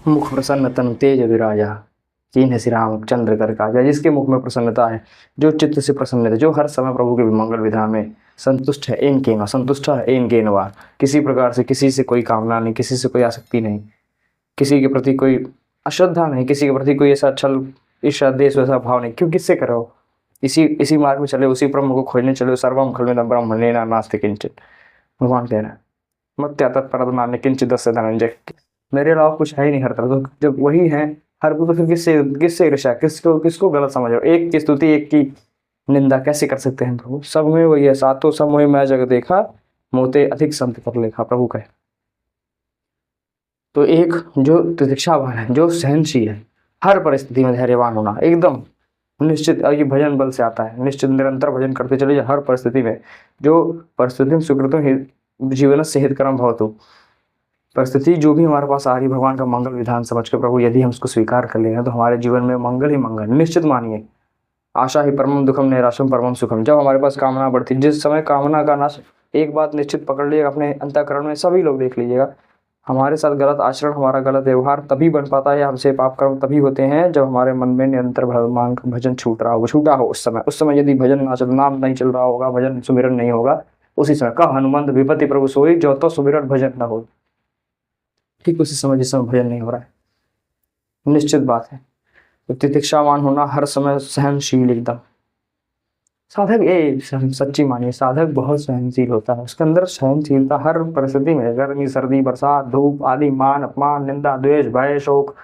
मुख प्रसन्न तनु तेज विराजा, कीन्ह श्री रामचंद्र कर काजा। जिसके मुख में प्रसन्नता है, जो चित्त से प्रसन्न है, जो हर समय प्रभु के मंगल विधान में संतुष्ट है, इन केनवा संतुष्ट है, इन केनवा किसी प्रकार से किसी से कोई कामना नहीं, किसी से कोई आसक्ति नहीं, किसी के प्रति कोई अश्रद्धा नहीं, किसी के प्रति कोई ऐसा छल ईर्ष्या द्वेष वैसा भाव नहीं। क्यों, किससे करो, इसी इसी मार्ग में चले, उसी ब्रह्म को खोजने चले। सर्वम खलु ब्रह्म नेना नास्ति किंचित, भगवान कह रहे हैं मत तत्पर नान्य किंचित दस्य धनंजय, मेरे अलावा कुछ है ही नहीं हर तरह। तो जब वही है हर को, तो फिर किससे किससे ईर्ष्या, किसको किसको गलत समझ रहे हो। एक की स्तुति एक की निंदा कैसे कर सकते हैं प्रभु। सब में वही है, सातों सब में मैं जग देखा, मोते अधिक संत कर लेखा, प्रभु कहे। तो एक जो तितिक्षावान है, जो सहनशील है, हर परिस्थिति में धैर्यवान होना एकदम निश्चित। और ये भजन बल से आता है, निश्चित निरंतर भजन करते चले जाए हर परिस्थिति में। जो परिस्थिति में सुकृतम जीवन से हितकरम भवतु, परिस्थिति जो भी हमारे पास आ रही, भगवान का मंगल विधान समझ के प्रभु यदि हम उसको स्वीकार कर लेंगे तो हमारे जीवन में मंगल ही मंगल। निश्चित मानिए, आशा ही परमम दुखम निराशम परमम सुखम। जब हमारे पास कामना बढ़ती, जिस समय कामना का नाश, एक बात निश्चित पकड़ लीजिएगा अपने अंतःकरण में, सभी लोग देख लीजिएगा, हमारे साथ गलत आचरण, हमारा गलत व्यवहार तभी बन पाता है, हमसे पाप कर्म तभी होते हैं जब हमारे मन में निरंतर भगवान का भजन छूट रहा हो, छूटा हो। उस समय यदि भजन ना चल, नाम नहीं चल रहा होगा, भजन सुमिरन नहीं होगा, उसी समय का हनुमंत विपत्ति प्रभु सोई, जो तो सुमिरन भजन न हो। ठीक उसी समय जिस समय भजन नहीं हो रहा है, निश्चित बात है। तो तितिक्षावान होना, हर समय सहनशील एकदम। साधक सच्ची मानिए, साधक बहुत सहनशील होता है, उसके अंदर सहनशीलता हर परिस्थिति में, गर्मी सर्दी बरसात धूप आदि, मान अपमान निंदा द्वेष भय शोक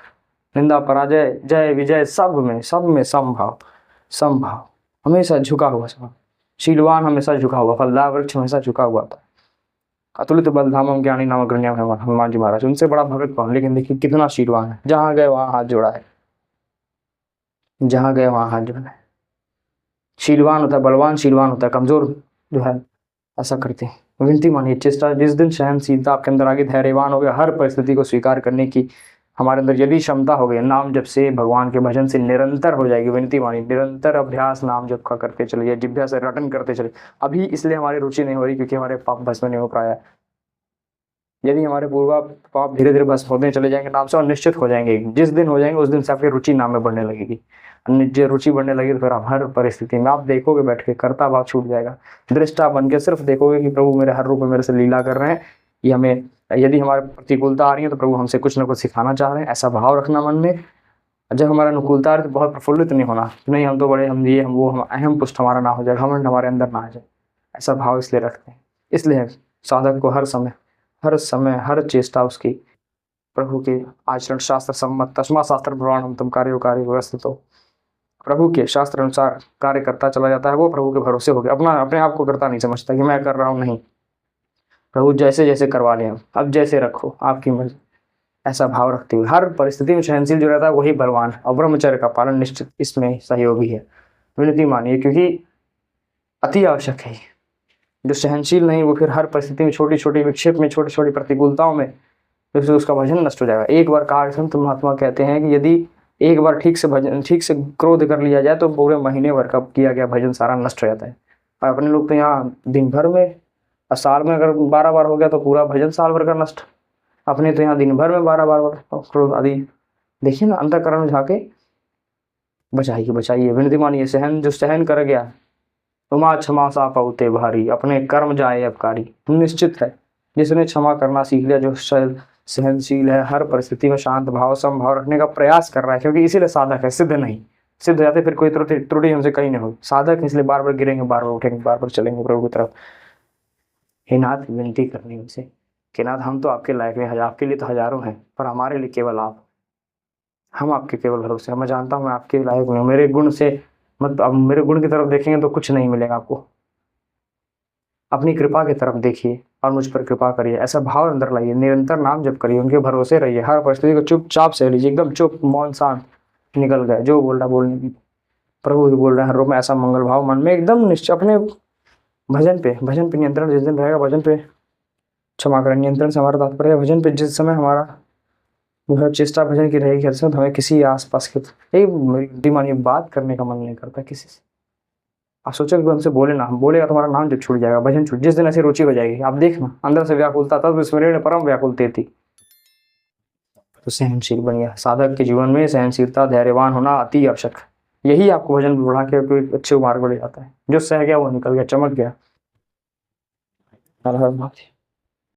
निंदा पराजय जय विजय, सब में समभाव, समभाव हमेशा झुका हुआ स्वभाव। शीलवान हमेशा झुका हुआ, फलदार वृक्ष हमेशा झुका हुआ था। अतुलित बलधामम ज्ञानी नाम अग्रण्यम है हनुमान जी महाराज, उनसे बड़ा भगत कौन। लेकिन देखिए कितना शीलवान है, जहां गए वहां हाथ जोड़ा है, जहां गए वहां हाथ जोड़ा है। शीलवान होता है, बलवान शीलवान होता है, कमजोर जो है ऐसा करते हैं। विनती मानिए, चेष्टा जिस दिन सहनशीलता आपके अंदर आगे, धैर्यवान हो गया, हर परिस्थिति को स्वीकार करने की हमारे अंदर यदि क्षमता हो गई, नाम जब से भगवान के भजन से निरंतर हो जाएगी। विनती मानिए, निरंतर अभ्यास नाम जप का करते चलिए, जिभ्या से रटन करते चले। अभी इसलिए हमारी रुचि नहीं हो रही क्योंकि हमारे पाप भस्म नहीं हो पाया। यदि हमारे पूर्वा पाप धीरे धीरे भस्म होते चले जाएंगे नाम से, और निश्चित हो जाएंगे, जिस दिन हो जाएंगे उस दिन से आपकी रुचि नाम में बढ़ने लगेगी। जो रुचि बढ़ने लगी तो फिर आप हर परिस्थिति में आप देखोगे, बैठ के कर्ता भाव छूट जाएगा, दृष्टा बन के सिर्फ देखोगे कि प्रभु मेरे हर रूप में मेरे से लीला कर रहे हैं। ये हमें, यदि हमारे प्रतिकूलता आ रही है तो प्रभु हमसे कुछ ना कुछ सिखाना चाह रहे हैं, ऐसा भाव रखना मन में। जब हमारा अनुकूलता आ रही है तो बहुत प्रफुल्लित नहीं होना, नहीं हम तो बड़े, हम ये हम वो, हम अहम पुष्ट हमारा ना हो जाए, घमंड हमारे अंदर ना आ जाए, ऐसा भाव इसलिए रखते हैं। इसलिए साधक को हर समय हर चेष्टा उसकी प्रभु के आचरण शास्त्र सम्मत, तस्मा शास्त्र प्रमाणम तुम कार्यो कार्य व्यवस्थित हो, प्रभु के शास्त्र अनुसार कार्य करता चला जाता है। वो प्रभु के भरोसे हो गया, अपने आप को करता नहीं समझता कि मैं कर रहा हूँ, नहीं, प्रभु जैसे जैसे करवा लें, अब जैसे रखो आपकी मर्जी, ऐसा भाव रखते हुए हर परिस्थिति में सहनशील जो रहता है वही बलवान है। और ब्रह्मचर्य का पालन निश्चित इसमें सहयोगी है। विनती मानिए, क्योंकि अति आवश्यक है। जो सहनशील नहीं, वो फिर हर परिस्थिति में, छोटी छोटी विक्षेप में, छोटी छोटी प्रतिकूलताओं में फिर उसका भजन नष्ट हो जाएगा। एक बार कहा, संत महात्मा कहते हैं कि यदि एक बार ठीक से क्रोध कर लिया जाए तो पूरे महीने भर का किया गया भजन सारा नष्ट हो जाता है। और अपने लोग तो यहाँ दिन भर में, साल में अगर 12 बार हो गया तो पूरा भजन साल भर का नष्ट। अपने तो यहाँ दिन भर में 12 बार क्रोध आदि। देखिए ना, अंतःकरण में जाके बचाइए। विनती मानिए, जो सहन कर गया तुमा क्षमा सा पउते भारी, अपने कर्म जाए अपकारी। निश्चित है, जिसने क्षमा करना सीख लिया, जो सहनशील है, हर परिस्थिति में शांत भाव समभाव रखने का प्रयास कर रहा है, क्योंकि इसीलिए साधक है, सिद्ध नहीं। सिद्ध हो जाते फिर कोई त्रुटि हमसे कहीं नहीं होगी। साधक इसलिए बार बार गिरेंगे, बार बार उठेंगे, बार बार चलेंगे प्रभु की तरफ। हे नाथ, विनती करनी उनसे कि नाथ, हम तो आपके लायक हैं, आपके लिए तो हजारों हैं, पर हमारे लिए केवल आप, हम आपके केवल भरोसे। मैं जानता हूँ मैं आपके लायक नहीं हूँ, मेरे गुण से मत, अब मेरे गुण की तरफ देखेंगे तो कुछ नहीं मिलेगा आपको, अपनी कृपा की तरफ देखिए और मुझ पर कृपा करिए। ऐसा भाव अंदर लाइए, निरंतर नाम जप करिए, उनके भरोसे रहिए, हर परिस्थिति को चुपचाप सह लीजिए, एकदम चुप मौन शांत निकल गए, जो बोल रहा बोलने की, प्रभु ही बोल रहे हैं हर रूप में। ऐसा मंगल भाव मन में एकदम निश्चय, अपने भजन पे नियंत्रण जिस दिन रहेगा, भजन पे क्षमा करें, नियंत्रण से हमारा तात्पर्य है भजन पे जिस समय हमारा जो है चेष्टा भजन की रहेगी, हर समय हमें किसी आसपास के मानिए बात करने का मन नहीं करता किसी से। आप सोचो कि हमसे बोले ना, हम बोलेगा तुम्हारा नाम जब छूट जाएगा, भजन छूट, जिस दिन ऐसी रुचि हो जाएगी, आप देखना अंदर से व्याकुलता, तब स्मरण परम व्याकुलते थी। तो सहनशील बन गया। साधक के जीवन में सहनशीलता, धैर्यवान होना अति आवश्यक है। यही आपको भजन बढ़ा के कोई अच्छे मार्ग पर ले जाता है। जो सह गया वो निकल गया, चमक गया। हर हर महादेव।